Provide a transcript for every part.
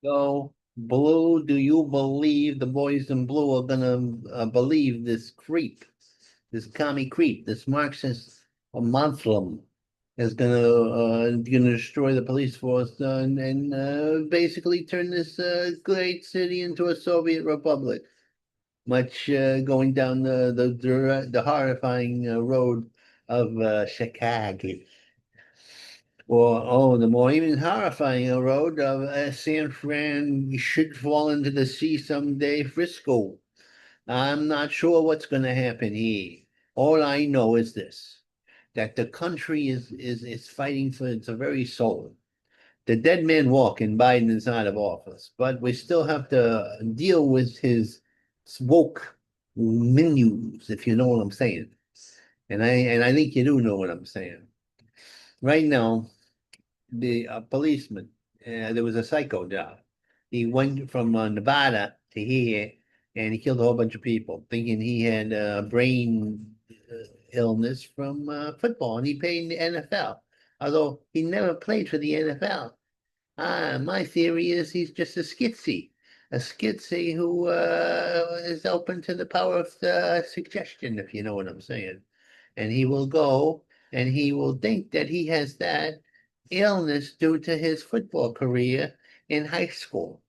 So, Blue, do you believe the boys in blue are gonna believe this creep, this commie creep, this Marxist or Muslim is gonna destroy the police force and basically turn this great city into a Soviet republic, much going down the horrifying road of Chicago. Or, oh, the more even horrifying road of San Fran should fall into the sea someday, Frisco. I'm not sure what's going to happen here. All I know is this, that the country is fighting for its very soul. The dead man walking, Biden is out of office, but we still have to deal with his woke menus, if you know what I'm saying. And I think you do know what I'm saying. Right now, the policeman. There was a psycho job. He went from Nevada to here, and he killed a whole bunch of people, thinking he had brain illness from football, and he played in the NFL. Although he never played for the NFL. My theory is he's just a skitsy who is open to the power of suggestion, if you know what I'm saying. And he will go and he will think that he has that illness due to his football career in high school.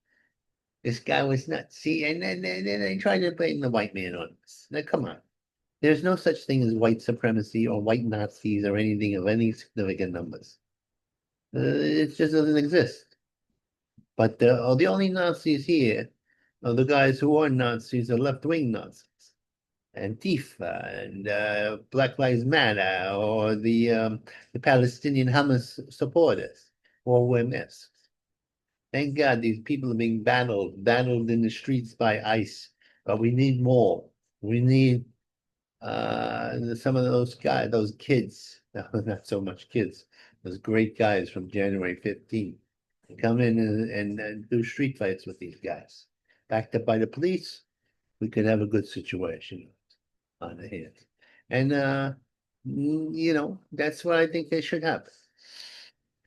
This guy was nuts. See, and then they tried to blame the white man on this. Now, come on. There's no such thing as white supremacy or white Nazis or anything of any significant numbers. It just doesn't exist. But the only Nazis here are the guys who are Nazis, are left-wing Nazis. Antifa and Black Lives Matter or the Palestinian Hamas supporters all wear masks. Thank God these people are being battled in the streets by ICE. But we need more. We need some of those guys, those kids, not so much kids, those great guys from January 15th, to come in and do street fights with these guys. Backed up by the police, we could have a good situation on the hands. And that's what I think they should happen.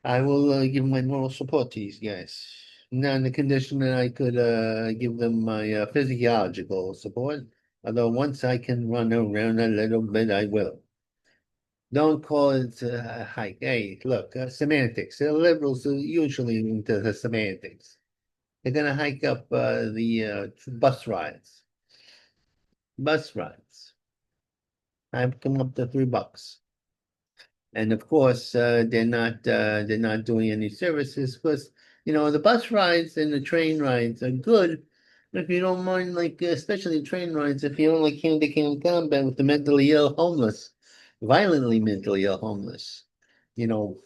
I will give my moral support to these guys. Now, in the condition that I could give them my physiological support, although once I can run around a little bit, I will. Don't call it a hike. Hey, look, semantics. The liberals are usually into the semantics. They're going to hike up the bus rides. Bus rides. I've come up to $3. And of course, they're not doing any services because the bus rides and the train rides are good. But if you don't mind, like especially train rides, if you don't like hand-to-hand combat with the mentally ill homeless, violently mentally ill homeless, you know,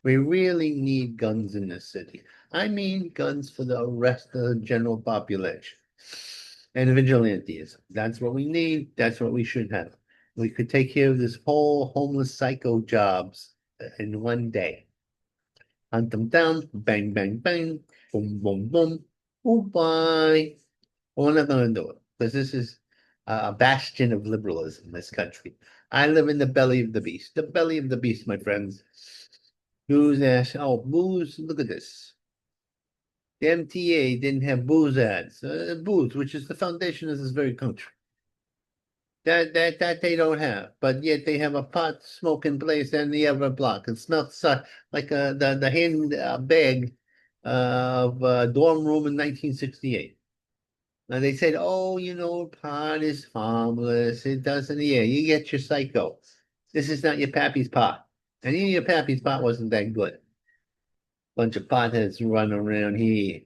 we really need guns in this city. I mean guns for the rest of the general population. And vigilantism. That's what we need. That's what we should have. We could take care of this whole homeless psycho jobs in one day. Hunt them down, bang, bang, bang, boom, boom, boom. Oh, bye. We're not going to do it because this is a bastion of liberalism in this country. I live in the belly of the beast. The belly of the beast, my friends. Who's ass? Oh, booze. Look at this. The MTA didn't have booze ads. Booze, which is the foundation of this very country. That they don't have, but yet they have a pot smoking place in the other block. It smells like the hand bag of dorm room in 1968. Now they said, oh, pot is harmless. It doesn't. Yeah, you get your psycho. This is not your pappy's pot, and even your pappy's pot wasn't that good. Bunch of potheads running around here.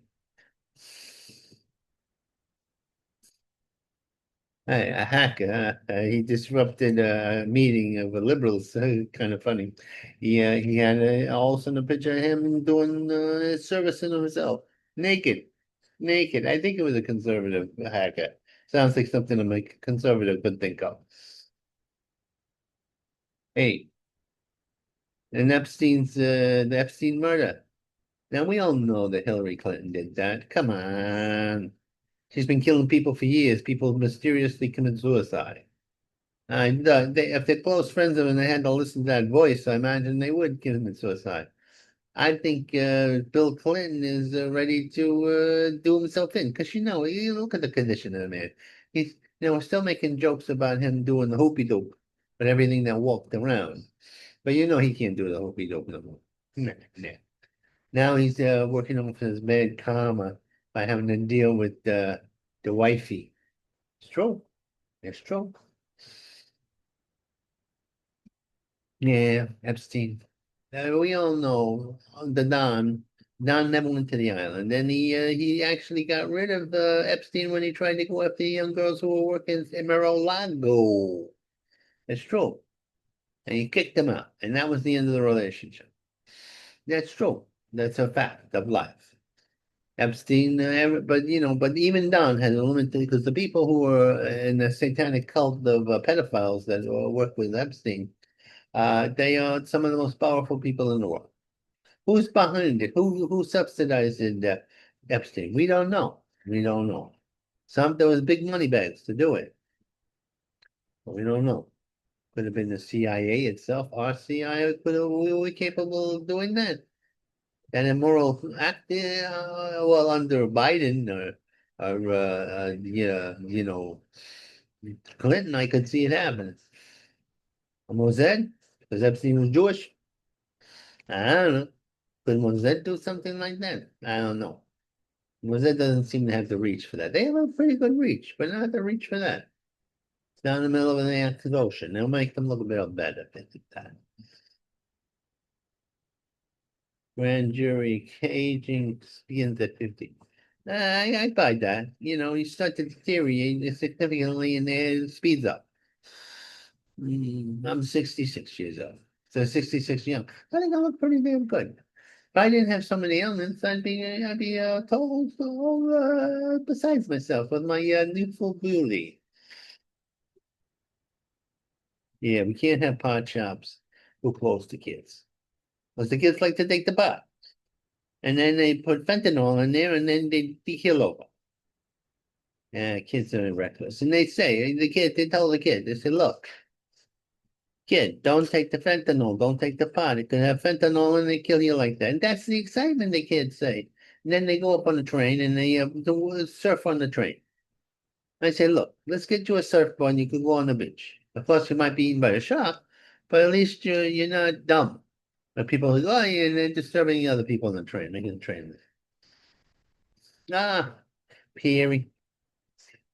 Hey, a hacker, he disrupted a meeting of the liberals. Kind of funny. He had all of a sudden a picture of him doing servicing himself, naked, naked. I think it was a conservative hacker. Sounds like something a conservative could think of. Hey, and the Epstein murder. Now we all know that Hillary Clinton did that. Come on. She's been killing people for years. People mysteriously commit suicide. If they're close friends of him and they had to listen to that voice, I imagine they would commit suicide. I think Bill Clinton is ready to do himself in because you look at the condition of the man. He's we're still making jokes about him doing the hoopy dope, but everything that walked around. But he can't do the hoopy dope no more. Nah, nah. Now he's working on his bad karma by having to deal with the wifey. It's true. It's true. Yeah, Epstein. We all know the Don. Don never went to the island, and he actually got rid of Epstein when he tried to go after the young girls who were working in Mar-a-Lago. It's true, and he kicked them out, and that was the end of the relationship. That's true. That's a fact of life. Epstein, but even Don had a limit because the people who were in the satanic cult of pedophiles that work with Epstein, they are some of the most powerful people in the world. Who's behind it? Who subsidized Epstein? We don't know. We don't know. There was big money bags to do it, but we don't know. Could have been the CIA itself. Our CIA we were capable of doing that. An immoral act, well, under Biden or yeah, Clinton, I could see it happening. Mosed, because Epstein was Jewish. I don't know. Could Mosed do something like that? I don't know. Mosed doesn't seem to have the reach for that. They have a pretty good reach, but not the reach for that. It's down in the middle of the Atlantic Ocean. They'll make them look a bit better if they do that. Grand jury caging begins at 50. I buy that. You start to deteriorate significantly and it speeds up. I'm 66 years old. So 66 young. I think I look pretty damn good. If I didn't have so many ailments, I'd be total besides myself with my youthful beauty. Yeah, we can't have pot shops too close to kids. Because the kids like to take the pot. And then they put fentanyl in there and then they keel over. Yeah, kids are reckless. And they tell the kid, they say, look, kid, don't take the fentanyl, don't take the pot. It could have fentanyl and they kill you like that. And that's the excitement the kids say. And then they go up on the train and they surf on the train. I say, look, let's get you a surfboard and you can go on the beach. Of course, you might be eaten by a shark, but at least you're not dumb. But people are like, oh, yeah, they're disturbing the other people on the train, making the train. Ah, Perry.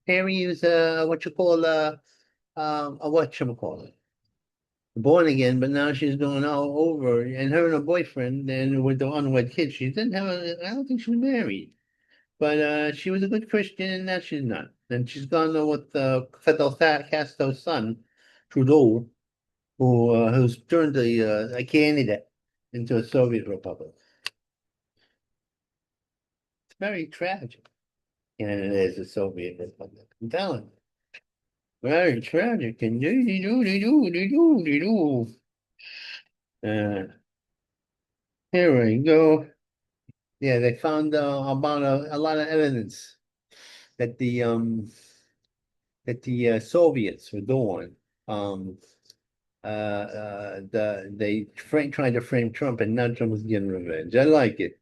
Perry is what you call a what you call it, born again, but now she's going all over, and her and her boyfriend, and with the unwed kid, she didn't have I don't think she was married, but she was a good Christian, and now she's not. And she's gone with Fidel Castro's son, Trudeau, who's turned a candidate into a Soviet republic. It's very tragic. And it is a Soviet republic. I'm telling you. Very tragic. And uh, here we go. Yeah, they found about a lot of evidence that the Soviets were doing. Um, tried to frame Trump, and now Trump was getting revenge. I like it.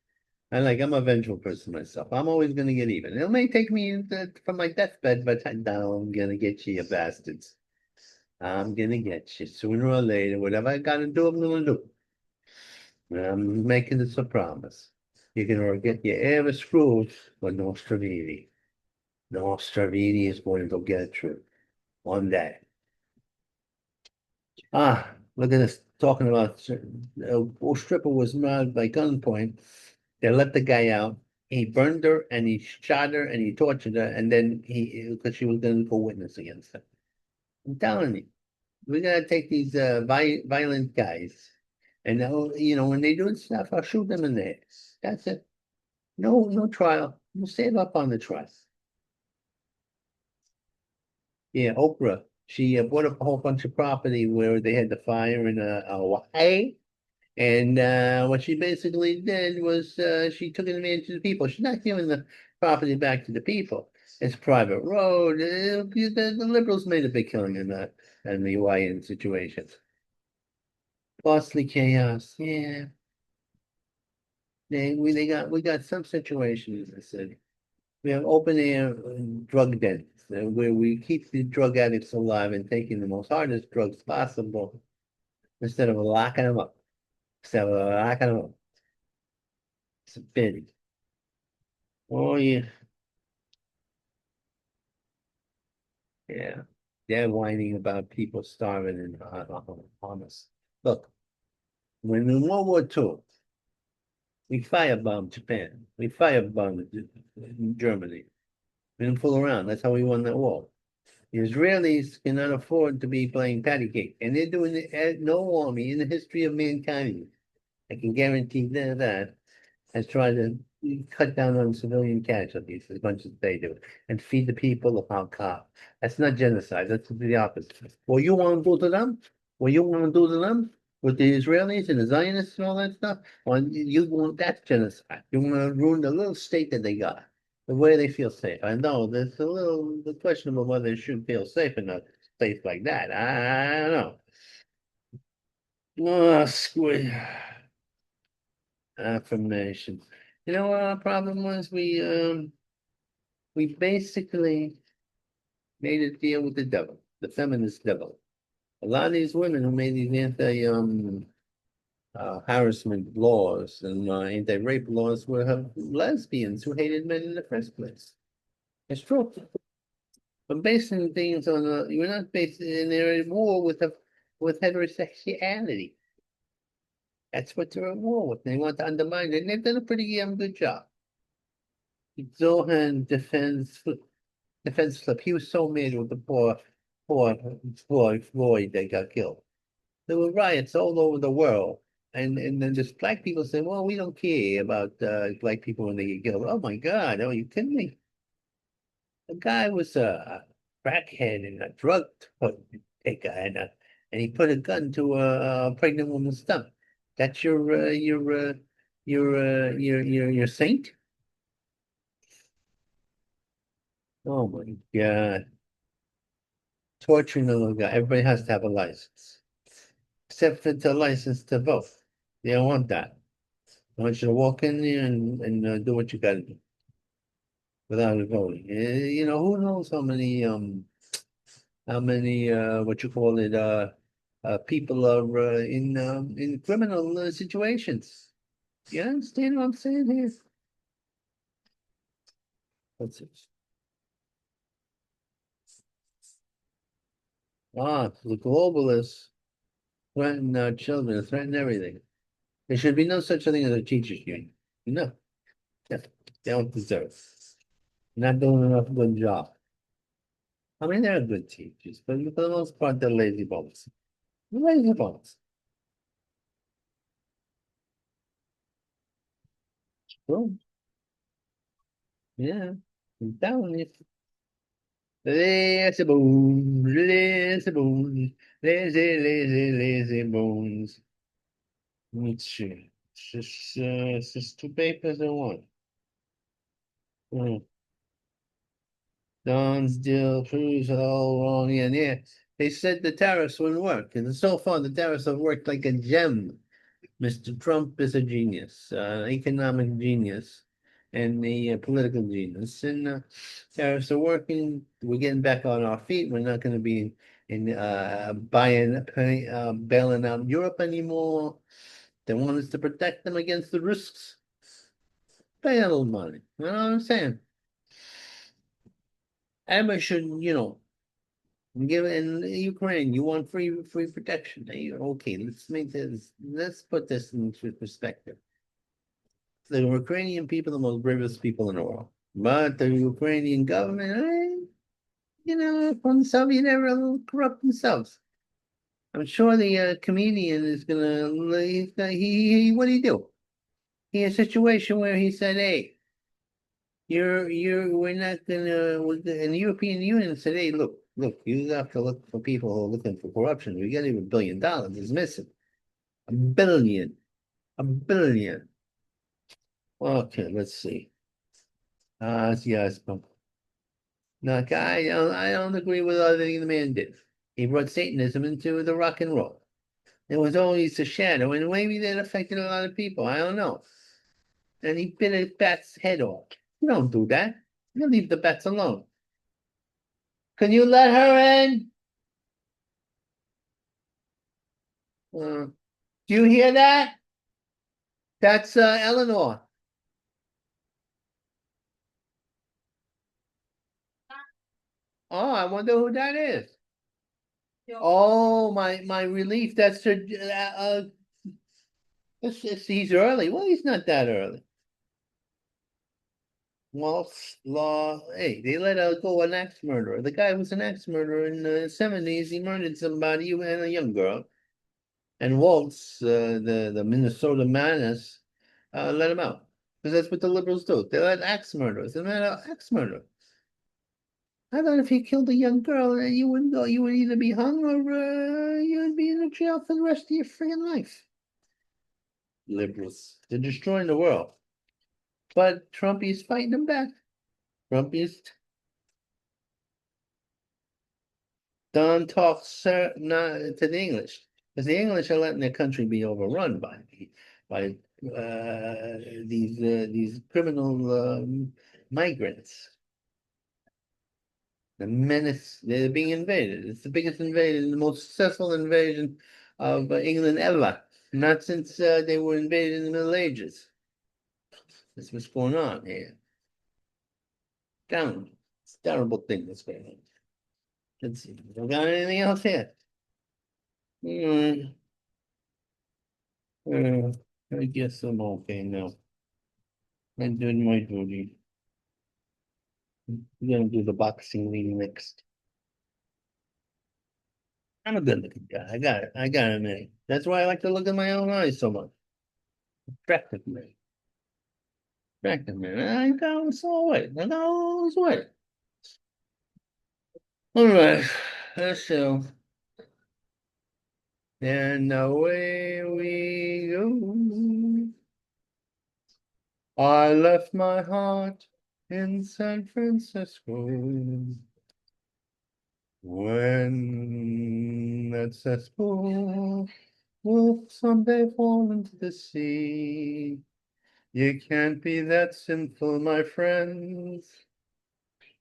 I'm a vengeful person myself. I'm always going to get even. It may take me from my deathbed, but no, I'm going to get you, you bastards. I'm going to get you sooner or later. Whatever I got to do, I'm going to do. I'm making this a promise. You can get your ever screwed, but no Stravini. No Stravini is going to get through one day. Look at this. Talking about a stripper was murdered by gunpoint. They let the guy out. He burned her and he shot her and he tortured her. And then because she was going to go witness against him. I'm telling you, we got to take these violent guys. And, when they do stuff, I'll shoot them in the head. That's it. No trial. We'll save up on the trial. Yeah, Oprah. She bought up a whole bunch of property where they had the fire in Hawaii. And what she basically did was she took advantage of the people. She's not giving the property back to the people. It's a private road. The liberals made a big killing in the Hawaiian situation. Costly chaos. Yeah. We got some situations, I said. We have open air drug dens where we keep the drug addicts alive and taking the most hardest drugs possible instead of locking them up. Instead of locking them up. It's a pity. Oh yeah, yeah. They're whining about people starving and homeless. Look, when in World War II, we firebombed Japan. We firebombed Germany. We didn't fool around. That's how we won that war. The Israelis cannot afford to be playing patty cake, and they're doing it at no army in the history of mankind. I can guarantee that has tried to cut down on civilian casualties as much as they do and feed the people of Hong Kong. That's not genocide. That's the opposite. What you want to do to them? What you want to do to them with the Israelis and the Zionists and all that stuff? Well, you want that's genocide. You want to ruin the little state that they got, the way they feel safe. I know there's a little the question about whether they should feel safe in a place like that. I don't know. Oh, squid. Affirmation. You know what our problem was? We basically made a deal with the devil, the feminist devil. A lot of these women who made these anti harassment laws and anti-rape laws were lesbians who hated men in the first place. It's true. But basing things on you're not basing in they're at war with heterosexuality. That's what they're at war with. They want to undermine it, and they've done a pretty damn good job. Zohan defense slip. He was so mad with the poor Floyd that got killed. There were riots all over the world. And then just black people say, well, we don't care about black people when they get killed. Oh my God, are you kidding me? The guy was a crackhead and a drug taker and he put a gun to a pregnant woman's stomach. That's your saint? Oh my God. Torturing the little guy. Everybody has to have a license, except for the license to vote. They don't want that. I want you to walk in there and do what you got to do without voting. You know, who knows how many what you call it people are in criminal situations. You understand what I'm saying here? What's it? The globalists threaten our children, threaten everything. There should be no such a thing as a teachers union. No, yeah, they don't deserve. Not doing enough good job. I mean, they're good teachers, but for the most part, they're lazy bones. Lazy bones. Well, yeah, I'm telling you. Lazy bones, lazy bones, lazy bones. Let's see. It's just two papers in one. Mm. Don's deal proves it all wrong. And yeah, they said the tariffs wouldn't work. And so far, the tariffs have worked like a gem. Mr. Trump is a genius, economic genius, and a political genius. And tariffs are working. We're getting back on our feet. We're not going to be in bailing out Europe anymore. They want us to protect them against the risks. Pay a little money. You know what I'm saying? Everybody should, give in Ukraine. You want free protection. Okay, let's put this into perspective. The Ukrainian people are the most bravest people in the world. But the Ukrainian government, from the Soviet era, a little corrupt themselves. I'm sure the comedian is gonna, what do you do? He had a situation where he said, hey, we're not gonna, and the European Union said, hey, look, you have to look for people who are looking for corruption. We got even $1 billion. It's missing. A billion. A billion. Okay, let's see. Yes, no, I don't agree with everything the man did. He brought Satanism into the rock and roll. It was always a shadow, and maybe that affected a lot of people. I don't know. and he bit a bat's head off. You don't do that. You leave the bats alone. Can you let her in? Do you hear that? That's Eleanor. Oh, I wonder who that is. Oh, my relief. That's her. He's early. Well, he's not that early. Waltz law. Hey, they let go an axe murderer. The guy was an axe murderer in the 70s. He murdered somebody and a young girl. And Waltz, the Minnesota Madness, let him out. Because that's what the liberals do. They let axe murderers. They let out axe murder. I thought if you killed a young girl, you wouldn't go. You would either be hung or you'd be in a jail for the rest of your freaking life. Liberals. They're destroying the world. But Trump is fighting them back. Trump is don't talk sir, not to the English. Because the English are letting their country be overrun by these criminal migrants. The menace, they're being invaded. It's the biggest invasion, the most successful invasion of England ever. Not since they were invaded in the Middle Ages. That's what's going on here. Down. It's a terrible thing that's going on. Let's see. We got anything else here? Hmm. I guess I'm okay now. I did my duty. We're gonna do the boxing league next. I'm a good looking guy. I got it. I got it, man. That's why I like to look in my own eyes so much. Attractive man. Attractive man. I got this all way. I got all this way. All right. So, and away we go. I left my heart in San Francisco. When that cesspool will someday fall into the sea. You can't be that sinful, my friends.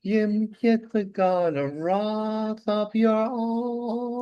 You get the God of wrath up your own.